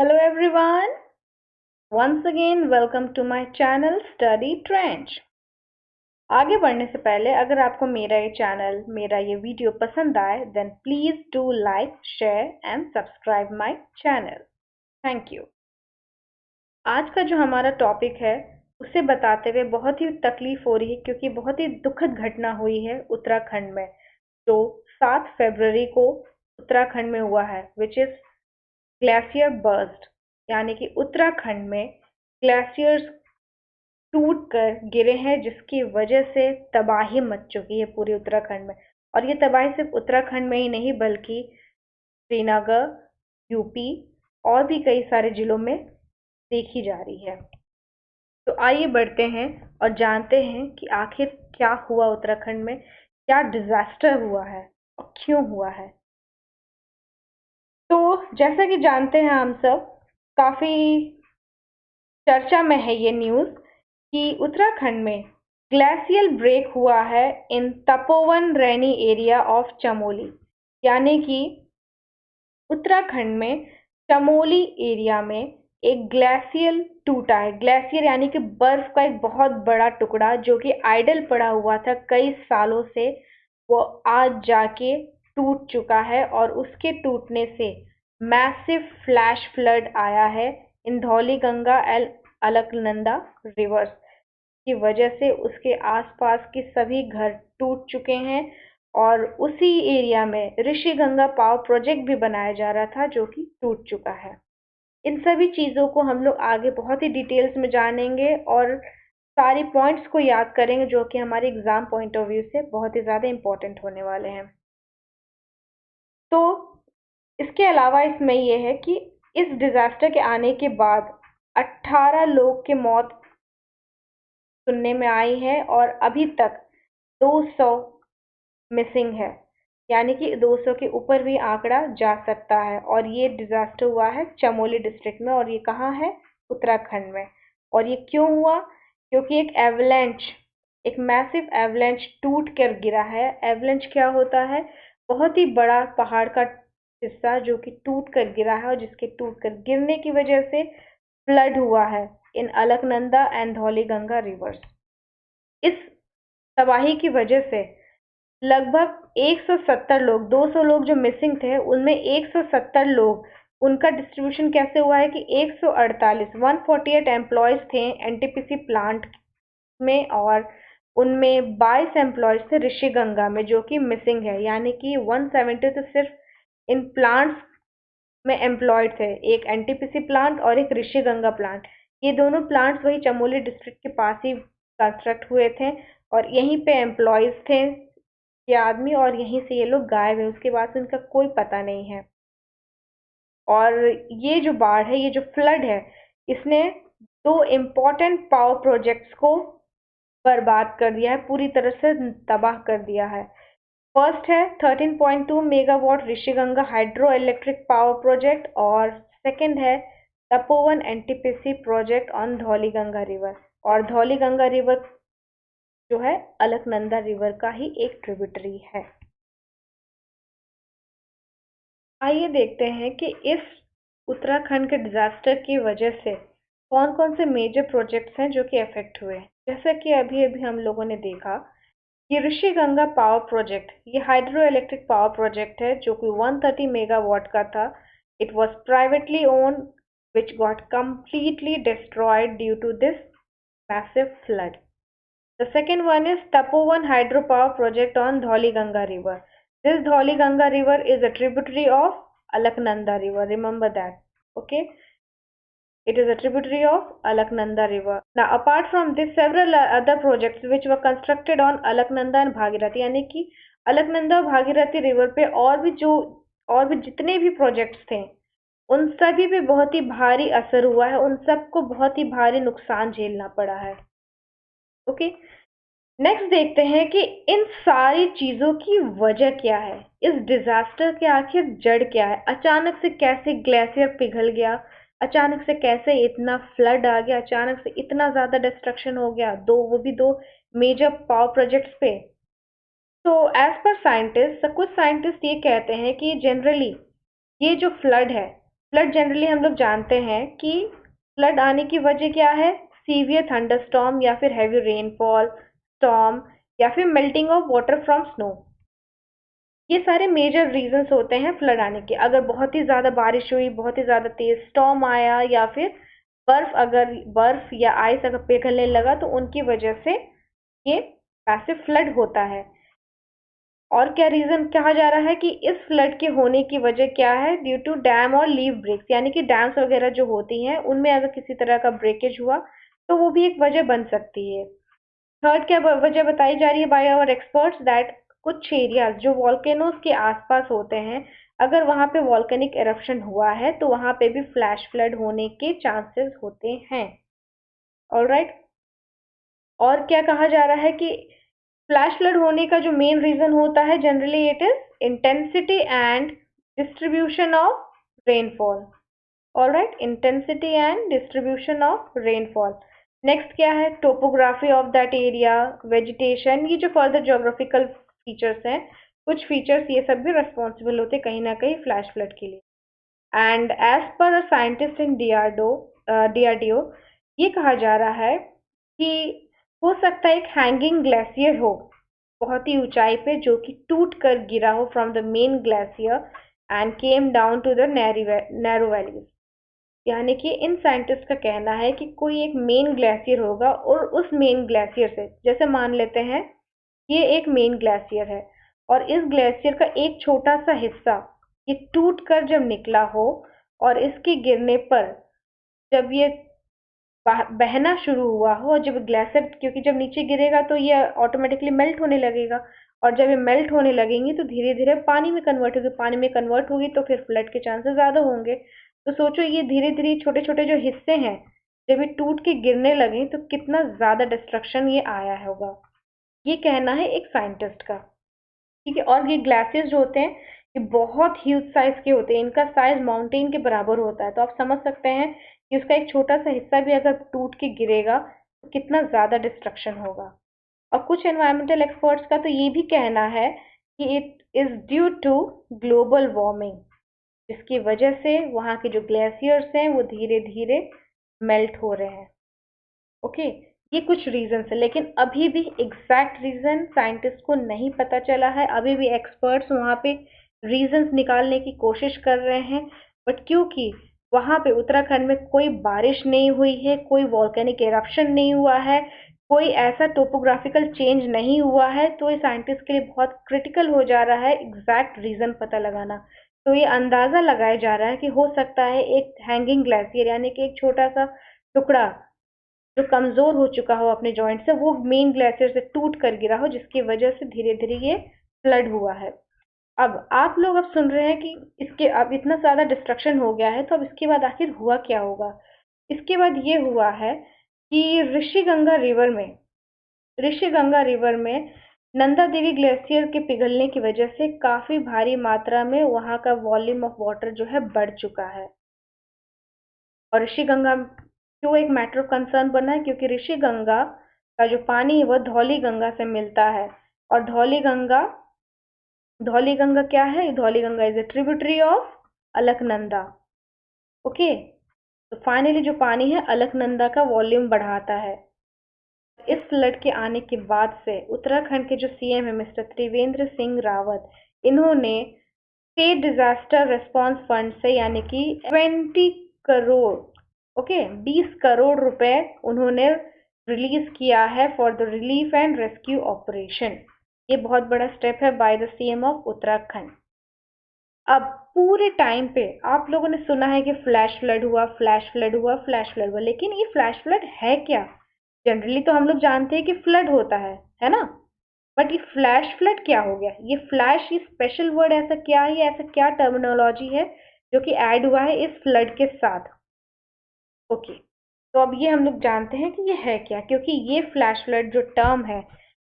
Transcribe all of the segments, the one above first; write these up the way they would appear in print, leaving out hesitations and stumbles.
Hello everyone. Once again welcome to my channel Study Trench. आगे बढ़ने से पहले अगर आपको मेरा ये चैनल मेरा ये वीडियो पसंद आए then please do like, share and subscribe my channel. Thank you. आज का जो हमारा टॉपिक है उसे बताते हुए बहुत ही तकलीफ हो रही है क्योंकि बहुत ही दुखद घटना हुई है उत्तराखंड में जो 7 फरवरी को उत्तराखंड में हुआ है which is ग्लेशियर बर्स्ट यानी कि उत्तराखंड में ग्लेशियर्स टूट कर गिरे हैं जिसकी वजह से तबाही मच चुकी है पूरे उत्तराखंड में। और ये तबाही सिर्फ उत्तराखंड में ही नहीं बल्कि श्रीनगर, यूपी और भी कई सारे जिलों में देखी जा रही है। तो आइए बढ़ते हैं और जानते हैं कि आखिर क्या हुआ उत्तराखंड में, क्या डिजास्टर हुआ है और क्यों हुआ है। तो जैसा कि जानते हैं हम सब, काफी चर्चा में है ये न्यूज कि उत्तराखंड में ग्लेशियल ब्रेक हुआ है इन तपोवन रैनी एरिया ऑफ चमोली, यानी कि उत्तराखंड में चमोली एरिया में एक ग्लेशियल टूटा है। ग्लेशियर यानी कि बर्फ का एक बहुत बड़ा टुकड़ा जो कि आइडल पड़ा हुआ था कई सालों से, वो आज जाके टूट चुका है और उसके टूटने से मैसिव फ्लैश फ्लड आया है इन धौलीगंगा एंड अलकनंदा रिवर्स की वजह से उसके आसपास के सभी घर टूट चुके हैं। और उसी एरिया में ऋषिगंगा पावर प्रोजेक्ट भी बनाया जा रहा था जो कि टूट चुका है। इन सभी चीज़ों को हम लोग आगे बहुत ही डिटेल्स में जानेंगे और सारी पॉइंट्स को याद करेंगे जो कि हमारे एग्जाम पॉइंट ऑफ व्यू से बहुत ही ज़्यादा इम्पोर्टेंट होने वाले हैं। तो इसके अलावा इसमें यह है कि इस डिजास्टर के आने के बाद 18 लोग की मौत सुनने में आई है और अभी तक 200 मिसिंग है, यानी कि 200 के ऊपर भी आंकड़ा जा सकता है। और ये डिजास्टर हुआ है चमोली डिस्ट्रिक्ट में और ये कहाँ है? उत्तराखंड में। और ये क्यों हुआ? क्योंकि एक मैसिव एवलेंच टूट कर गिरा है। एवलेंच क्या होता है? बहुत ही बड़ा पहाड़ का हिस्सा जो कि टूट कर गिरा है और जिसके टूट कर गिरने की वजह से फ्लड हुआ है इन अलकनंदा एंड धौलीगंगा रिवर्स। इस तबाही की वजह से लगभग 170 लोग, 200 लोग जो मिसिंग थे उनमें 170 लोग, उनका डिस्ट्रीब्यूशन कैसे हुआ है कि 148 एम्प्लॉयज थे एनटीपीसी प्लांट में और उनमें 22 एम्प्लॉयज थे ऋषिगंगा में जो कि मिसिंग है, यानी कि 170 तो सिर्फ इन प्लांट्स में एम्प्लॉयड थे, एक एनटीपीसी प्लांट और एक ऋषिगंगा प्लांट। ये दोनों प्लांट्स वही चमोली डिस्ट्रिक्ट के पास ही कंस्ट्रक्ट हुए थे और यहीं पे एम्प्लॉयज थे ये आदमी और यहीं से ये लोग गायब है। उसके बाद से इनका कोई पता नहीं है। और ये जो बाढ़ है, ये जो फ्लड है, इसने 2 इम्पोर्टेंट पावर प्रोजेक्ट्स को बर्बाद कर दिया है, पूरी तरह से तबाह कर दिया है। फर्स्ट है 13.2 megawatt Rishiganga hydro electric power project और सेकंड है Tapovan NTPC project on Dhauliganga river. और धौलीगंगा रिवर जो है अलकनंदा रिवर का ही एक ट्रिब्यूटरी है। आइए देखते हैं कि इस उत्तराखंड के डिजास्टर की वजह से कौन कौन से मेजर प्रोजेक्ट्स हैं जो कि अफेक्ट हुए। जैसा कि अभी अभी हम लोगों ने देखा, ये ऋषिगंगा पावर प्रोजेक्ट, ये हाइड्रो इलेक्ट्रिक पावर प्रोजेक्ट है जो कि 130 मेगावाट का था। It was privately own which got completely destroyed due to this massive flood. The second one is Tapovan hydropower project on Dhauliganga river. This Dhauliganga river is a tributary of Alaknanda river. Remember that. Okay. It is a tributary of Alaknanda river. Now, apart from this, several other projects which were constructed on Alaknanda and Bhagirathi, यानी कि अलकनंदा और Bhagirathi river पे और भी जितने भी projects थे उन सभी पे बहुत ही भारी असर हुआ है, उन सबको बहुत ही भारी नुकसान झेलना पड़ा है। ओके, नेक्स्ट देखते हैं कि इन सारी चीजों की वजह क्या है, इस डिजास्टर के आखिर जड़ क्या है। अचानक से कैसे ग्लेशियर पिघल गया, अचानक से कैसे इतना फ्लड आ गया, अचानक से इतना ज्यादा डिस्ट्रक्शन हो गया, वो भी दो मेजर पावर प्रोजेक्ट्स पे। तो एज पर साइंटिस्ट, कुछ साइंटिस्ट ये कहते हैं कि जनरली ये जो फ्लड है फ्लड जनरली हम लोग जानते हैं कि फ्लड आने की वजह क्या है, सीवियर थंडरस्टॉर्म या फिर हैवी रेनफॉल, स्टॉर्म या फिर melting of water from snow. ये सारे मेजर रीजंस होते हैं फ्लड आने के। अगर बहुत ही ज़्यादा बारिश हुई, बहुत ही ज़्यादा तेज स्टॉर्म आया या फिर बर्फ या आइस अगर पिघलने लगा तो उनकी वजह से ये पैसिव फ्लड होता है। और क्या रीजन कहा जा रहा है कि इस फ्लड के होने की वजह क्या है, ड्यू टू डैम और लीव ब्रेक्स, यानी कि डैम्स वगैरह जो होती हैं उनमें अगर किसी तरह का ब्रेकेज हुआ तो वो भी एक वजह बन सकती है। थर्ड क्या वजह बताई जा रही है बाय आवर एक्सपर्ट्स, दैट कुछ एरियाज जो वॉल्केनोज के आसपास होते हैं, अगर वहां पे वॉल्केनिक एरप्शन हुआ है तो वहां पे भी फ्लैश फ्लड होने के चांसेस होते हैं। ऑलराइट, और क्या कहा जा रहा है कि फ्लैश फ्लड होने का जो मेन रीजन होता है generally it is intensity and distribution of rainfall. Alright, intensity and distribution of rainfall. Next क्या है, topography of that area, vegetation, ये जो फर्दर ज्योग्राफिकल फीचर्स हैं, कुछ फीचर्स ये सब भी रिस्पॉन्सिबल होते हैं कहीं ना कहीं फ्लैश फ्लड के लिए। And as per a scientist in DRDO, ये कहा जा रहा है कि हो सकता है एक हैंगिंग ग्लेशियर हो बहुत ही ऊंचाई पे, जो कि टूट कर गिरा हो from the main glacier and came down to the narrow valleys. यानी कि इन साइंटिस्ट का कहना है कि कोई एक मेन ग्लेशियर होगा और उस मेन ग्लेशियर से, जैसे मान लेते हैं ये एक मेन ग्लेशियर है और इस ग्लेशियर का एक छोटा सा हिस्सा ये टूट कर जब निकला हो और इसके गिरने पर जब ये बहना शुरू हुआ हो, और जब ग्लेशियर, क्योंकि जब नीचे गिरेगा तो ये ऑटोमेटिकली मेल्ट होने लगेगा, और जब ये मेल्ट होने लगेंगी तो धीरे धीरे पानी में कन्वर्ट होगी, पानी में कन्वर्ट होगी तो फिर फ्लड के चांसेस ज़्यादा होंगे। तो सोचो ये धीरे धीरे छोटे छोटे जो हिस्से हैं जब ये टूट के गिरने लगे तो कितना ज़्यादा डिस्ट्रक्शन ये आया होगा। ये कहना है एक साइंटिस्ट का। ठीक है, और ये ग्लेशियर्स जो होते हैं ये बहुत ह्यूज साइज के होते हैं, इनका साइज माउंटेन के बराबर होता है। तो आप समझ सकते हैं कि उसका एक छोटा सा हिस्सा भी अगर टूट के गिरेगा तो कितना ज़्यादा डिस्ट्रक्शन होगा। और कुछ एनवायरमेंटल एक्सपर्ट्स का तो ये भी कहना है कि it is due to global warming, जिसकी वजह से वहाँ के जो ग्लेशियर्स हैं वो धीरे धीरे मेल्ट हो रहे हैं। ओके, ये कुछ रीजंस है, लेकिन अभी भी एग्जैक्ट रीजन साइंटिस्ट को नहीं पता चला है। अभी भी एक्सपर्ट्स वहाँ पे रीजंस निकालने की कोशिश कर रहे हैं, बट क्योंकि वहाँ पे उत्तराखंड में कोई बारिश नहीं हुई है, कोई वॉल्केनिक एरप्शन नहीं हुआ है, कोई ऐसा टोपोग्राफिकल चेंज नहीं हुआ है, तो ये साइंटिस्ट के लिए बहुत क्रिटिकल हो जा रहा है एग्जैक्ट रीजन पता लगाना। तो ये अंदाजा लगाया जा रहा है कि हो सकता है एक हैंगिंग ग्लेशियर, यानी कि एक छोटा सा टुकड़ा जो कमजोर हो चुका हो अपने जॉइंट से, वो मेन ग्लेशियर से टूट कर गिरा हो, जिसकी वजह से धीरे धीरे ये फ्लड हुआ है। अब आप लोग अब सुन रहे हैं कि इसके अब इतना ज्यादा डिस्ट्रक्शन हो गया है तो अब इसके बाद आखिर हुआ क्या होगा। इसके बाद ये हुआ है कि ऋषि गंगा रिवर में नंदा देवी ग्लेशियर के पिघलने की वजह से काफी भारी मात्रा में वहां का वॉल्यूम ऑफ वाटर जो है बढ़ चुका है। और ऋषि गंगा क्यों एक मैटर ऑफ कंसर्न बना है, क्योंकि ऋषि गंगा का जो पानी है वह धौली गंगा से मिलता है। और धौली गंगा क्या है, Dhauli Ganga is a tributary of Alaknanda. Okay, तो फाइनली जो पानी है अलकनंदा का वॉल्यूम बढ़ाता है। इस फ्लड के आने के बाद से उत्तराखंड के जो सीएम है मिस्टर त्रिवेंद्र सिंह रावत, इन्होंने स्टेट डिजास्टर रिस्पांस फंड से, यानी कि 20 करोड़, ओके 20 करोड़ रुपए उन्होंने रिलीज किया है for the relief and rescue operation. ये बहुत बड़ा स्टेप है by the CM of Uttarakhand. अब पूरे टाइम पे आप लोगों ने सुना है कि फ्लैश फ्लड हुआ, फ्लैश फ्लड हुआ, फ्लैश फ्लड हुआ, लेकिन ये फ्लैश फ्लड है क्या? जनरली तो हम लोग जानते हैं कि फ्लड होता है ना? बट ये फ्लैश फ्लड क्या हो गया? ये फ्लैश, ये स्पेशल वर्ड ऐसा क्या है, ये ऐसा क्या टर्मिनोलॉजी है जो कि ऐड हुआ है इस फ्लड के साथ? ओके, तो अब ये हम लोग जानते हैं कि ये है क्या, क्योंकि ये फ्लैश फ्लड जो टर्म है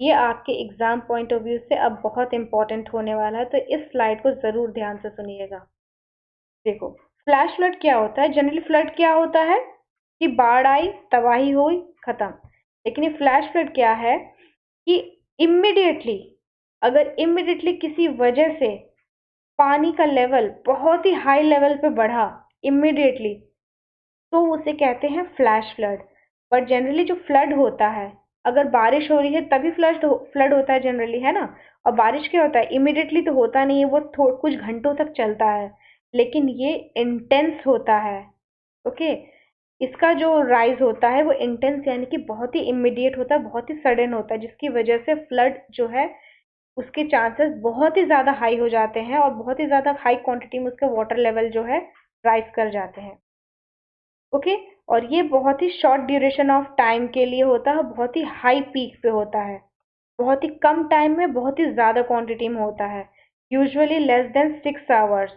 ये आपके एग्जाम पॉइंट ऑफ व्यू से अब बहुत इंपॉर्टेंट होने वाला है, तो इस स्लाइड को जरूर ध्यान से सुनिएगा। देखो, फ्लैश फ्लड क्या होता है? जनरली फ्लड क्या होता है कि बाढ़ आई, तबाही हुई, खत्म। लेकिन ये फ्लैश फ्लड क्या है कि इमिडिएटली, अगर इमिडिएटली किसी वजह से पानी का लेवल बहुत ही हाई लेवल पे बढ़ा, इमीडिएटली, तो उसे कहते हैं फ्लैश फ्लड। बट जनरली जो फ्लड होता है, अगर बारिश हो रही है तभी फ्लड होता है जनरली, है ना। और बारिश क्या होता है, इमीडिएटली तो होता नहीं है, वो कुछ घंटों तक चलता है, लेकिन ये इंटेंस होता है। ओके, इसका जो राइज होता है वो इंटेंस यानी कि बहुत ही इमीडिएट होता है, बहुत ही सडन होता है, जिसकी वजह से फ्लड जो है उसके चांसेस बहुत ही ज़्यादा हाई हो जाते हैं और बहुत ही ज़्यादा हाई क्वांटिटी में उसके वाटर लेवल जो है राइज कर जाते हैं। ओके, और ये बहुत ही शॉर्ट ड्यूरेशन ऑफ टाइम के लिए होता है, बहुत ही हाई पीक पे होता है, बहुत ही कम टाइम में बहुत ही ज़्यादा क्वांटिटी में होता है, यूजुअली लेस देन 6 आवर्स।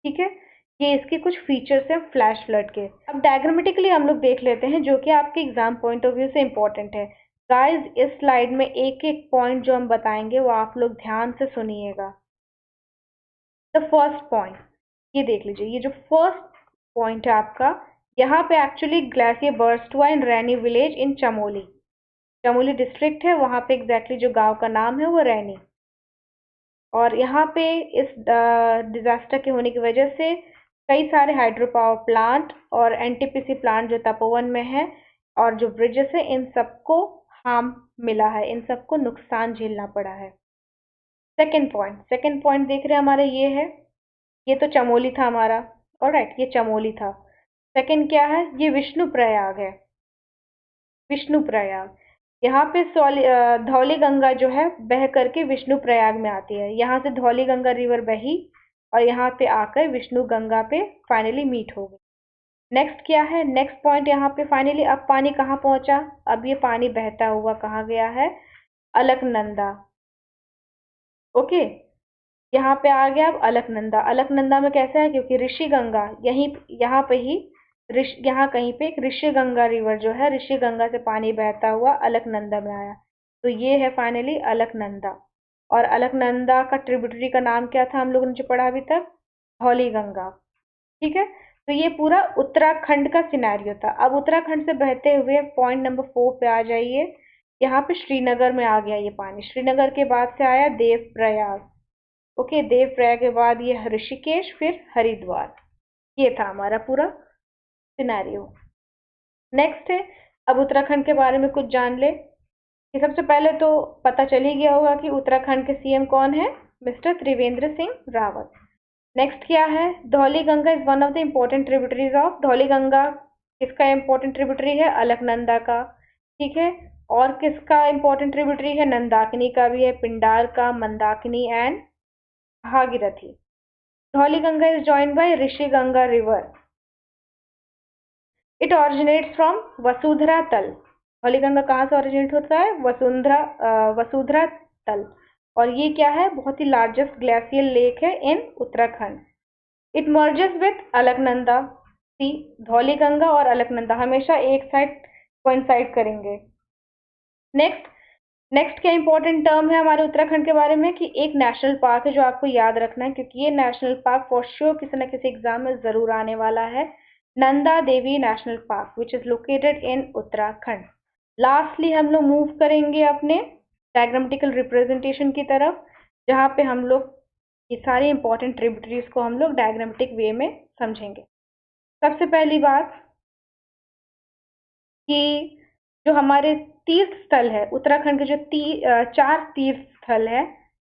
ठीक है, ये इसके कुछ फीचर्स हैं फ्लैश फ्लड के। अब डायग्रामेटिकली हम लोग देख लेते हैं, जो कि आपके एग्जाम पॉइंट ऑफ व्यू से इंपॉर्टेंट है। गाइस, इस स्लाइड में एक एक पॉइंट जो हम बताएंगे वो आप लोग ध्यान से सुनिएगा। द फर्स्ट पॉइंट, ये देख लीजिए, ये जो फर्स्ट पॉइंट है आपका, यहाँ पे एक्चुअली ग्लेशियर बर्स्ट हुआ in Raini village in Chamoli. Chamoli district है, वहाँ पे एग्जैक्टली जो गांव का नाम है वो रैनी। और यहाँ पे इस डिजास्टर के होने की वजह से कई सारे हाइड्रो पावर प्लांट और एनटीपीसी प्लांट जो तपोवन में है और जो ब्रिजेस है, इन सबको हार्म मिला है, इन सबको नुकसान झेलना पड़ा है। सेकंड पॉइंट देख रहे हैं हमारे, ये है, ये तो चमोली था हमारा। ऑलराइट, ये चमोली था। सेकंड क्या है, ये विष्णु प्रयाग है। विष्णु प्रयाग, यहाँ पे धौली गंगा जो है बह करके विष्णु प्रयाग में आती है। यहाँ से धौली गंगा रिवर बही और यहाँ पे आकर विष्णु गंगा पे फाइनली मीट हो गई। नेक्स्ट क्या है, नेक्स्ट पॉइंट यहाँ पे फाइनली अब पानी कहाँ पहुंचा, अब ये पानी बहता हुआ कहाँ गया है, अलकनंदा। ओके, यहाँ पे आ गया अब अलकनंदा। अलकनंदा में कैसा है, क्योंकि ऋषि गंगा यहीं यहाँ पे ही यहाँ कहीं पे एक ऋषि गंगा रिवर जो है, ऋषि गंगा से पानी बहता हुआ अलकनंदा में आया, तो ये है फाइनली अलकनंदा। और अलकनंदा का ट्रिब्यूटरी का नाम क्या था, हम लोगों ने जो पढ़ा अभी तक, धौली गंगा। ठीक है, तो ये पूरा उत्तराखंड का सिनेरियो था। अब उत्तराखंड से बहते हुए पॉइंट नंबर 4 पे आ जाइए। यहाँ पे श्रीनगर में आ गया ये पानी, श्रीनगर के बाद से आया देवप्रयाग। ओके, देवप्रयाग के बाद ये ऋषिकेश, फिर हरिद्वार। ये था हमारा पूरा सिनेरियो। नेक्स्ट है, अब उत्तराखंड के बारे में कुछ जान ले। कि सबसे पहले तो पता चल ही गया होगा कि उत्तराखंड के सीएम कौन है, मिस्टर त्रिवेंद्र सिंह रावत। नेक्स्ट क्या है, Dhauli Ganga is one of the important tributaries of, Dhauli Ganga किसका इम्पोर्टेंट ट्रिब्यूटरी है, अलकनंदा का। ठीक है, और किसका इम्पोर्टेंट ट्रिब्यूटरी है, नंदाकिनी का भी है, पिंडार का, Mandakini and Bhagirathi. Dhauli Ganga is joined by Rishi Ganga river. It originates from Vasundhara तल। धौली गंगा कहाँ से ऑरिजिनेट होता है, वसुंधरा तल। और ये क्या है, बहुत ही लार्जेस्ट ग्लेशियल लेक है in Uttarakhand. It merges with Alaknanda. See, Dhauli Ganga और अलकनंदा हमेशा एक साइड कोइंसाइड करेंगे। नेक्स्ट, क्या इंपॉर्टेंट टर्म है हमारे उत्तराखंड के बारे में, कि एक नेशनल पार्क है जो आपको याद रखना है, क्योंकि ये नेशनल पार्क फॉर श्योर किसी न किसी एग्जाम में जरूर आने वाला है। Nanda Devi national park which is located in Uttarakhand. Lastly हम लोग मूव करेंगे अपने डायग्रामेटिकल रिप्रेजेंटेशन की तरफ, जहाँ पे हम लोग ये सारे इंपॉर्टेंट ट्रिब्यूटरीज को हम लोग डायग्रामेटिक वे में समझेंगे। सबसे पहली बात कि जो हमारे तीर्थ स्थल है उत्तराखंड के, जो 4 तीर्थ स्थल है,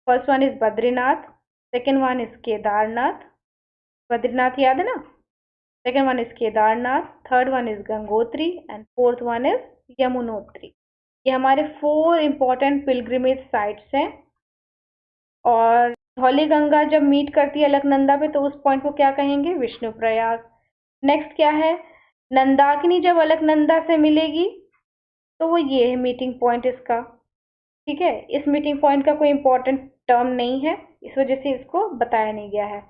first one is Badrinath, second one is Kedarnath, Badrinath याद है ना, second one is Kedarnath, third one is Gangotri and fourth one is Yamunotri. ये हमारे 4 इंपॉर्टेंट पिलग्रिमेज साइट्स हैं। और धौली गंगा जब मीट करती है अलकनंदा पे तो उस पॉइंट को क्या कहेंगे, विष्णु प्रयाग। नेक्स्ट क्या है, नंदाकिनी जब अलकनंदा से मिलेगी तो वो ये है मीटिंग पॉइंट इसका। ठीक है, इस मीटिंग पॉइंट का कोई इंपॉर्टेंट टर्म नहीं है, इस वजह से इसको बताया नहीं गया है।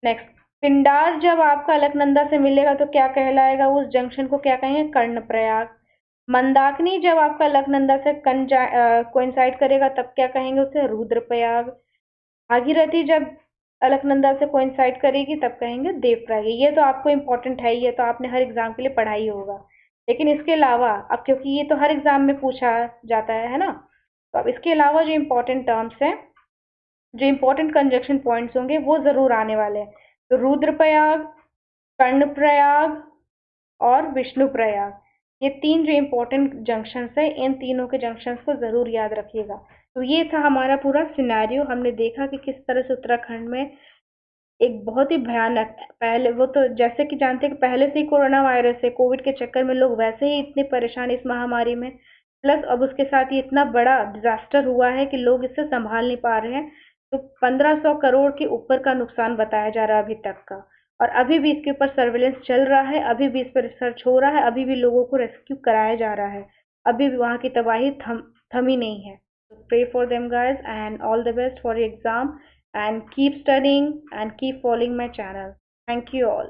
नेक्स्ट, पिंडार जब आपका अलकनंदा से मिलेगा तो क्या कहलाएगा, उस जंक्शन को क्या कहेंगे, कर्णप्रयाग। मंदाकिनी जब आपका अलकनंदा से कोइंसाइड करेगा तब क्या कहेंगे उसे, रुद्रप्रयाग। भागीरथी जब अलकनंदा से कोइंसाइड करेगी तब कहेंगे देवप्रयाग। ये तो आपको इम्पोर्टेंट है, ये तो आपने हर एग्जाम के लिए पढ़ा ही होगा। लेकिन इसके अलावा अब, क्योंकि ये तो हर एग्जाम में पूछा जाता है ना, तो अब इसके अलावा जो इम्पोर्टेंट टर्म्स हैं, जो इम्पोर्टेंट कंजक्शन पॉइंट्स होंगे वो जरूर आने वाले हैं। तो रुद्रप्रयाग, कर्णप्रयाग और विष्णुप्रयाग, ये 3 जो इम्पोर्टेंट जंक्शंस है, इन तीनों के जंक्शंस को ज़रूर याद रखिएगा। तो ये था हमारा पूरा सिनेरियो। हमने देखा कि किस तरह से उत्तराखंड में एक बहुत ही भयानक, पहले वो तो जैसे कि जानते हैं कि पहले से ही कोरोना वायरस है, कोविड के चक्कर में लोग वैसे ही इतने परेशान इस महामारी में, प्लस अब उसके साथ ये इतना बड़ा डिजास्टर हुआ है कि लोग इससे संभाल नहीं पा रहे हैं। तो 1500 करोड़ के ऊपर का नुकसान बताया जा रहा है अभी तक का, और अभी भी इसके ऊपर सर्विलेंस चल रहा है, अभी भी इस पर रिसर्च हो रहा है, अभी भी लोगों को रेस्क्यू कराया जा रहा है, अभी भी वहाँ की तबाही थमी नहीं है। So pray for them guys and all the best for your exam, and keep studying and keep following my channel. Thank you all.